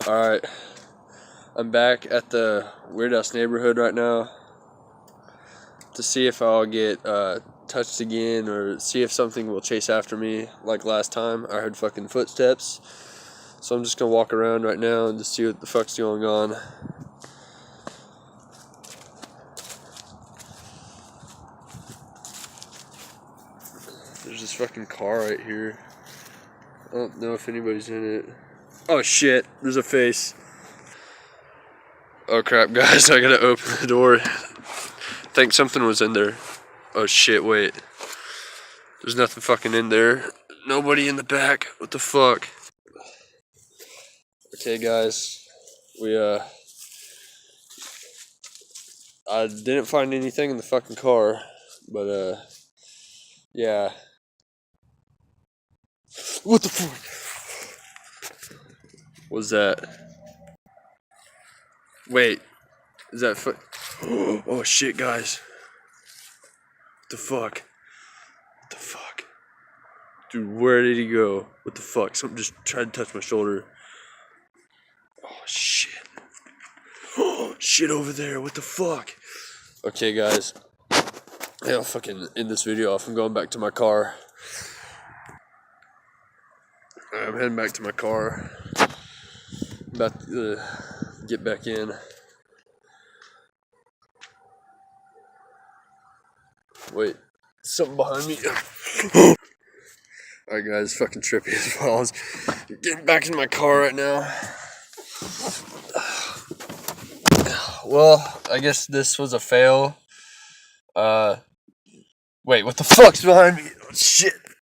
Alright, I'm back at the Weird Ass Neighborhood right now to see if I'll get touched again or see if something will chase after me like last time. I heard fucking footsteps, so I'm just gonna walk around right now and just see what the fuck's going on. There's this fucking car right here. I don't know if anybody's in it. Oh shit, there's a face. Oh crap, guys, I gotta open the door. I think something was in there. Oh shit, wait. There's nothing fucking in there. Nobody in the back. What the fuck? Okay, guys. I didn't find anything in the fucking car. But, yeah. What the fuck? What's that? Wait. Is that Oh shit, guys. What the fuck? What the fuck? Dude, where did he go? What the fuck? Something just tried to touch my shoulder. Oh shit. Oh shit over there. What the fuck? Okay, guys. Yeah, I'll fucking end this video off. I'm going back to my car. I'm heading back to my car. About to get back in. Wait, something behind me. Alright, guys, fucking trippy as well. I was getting back in my car right now. Well, I guess this was a fail. Wait, what the fuck's behind me? Oh, shit.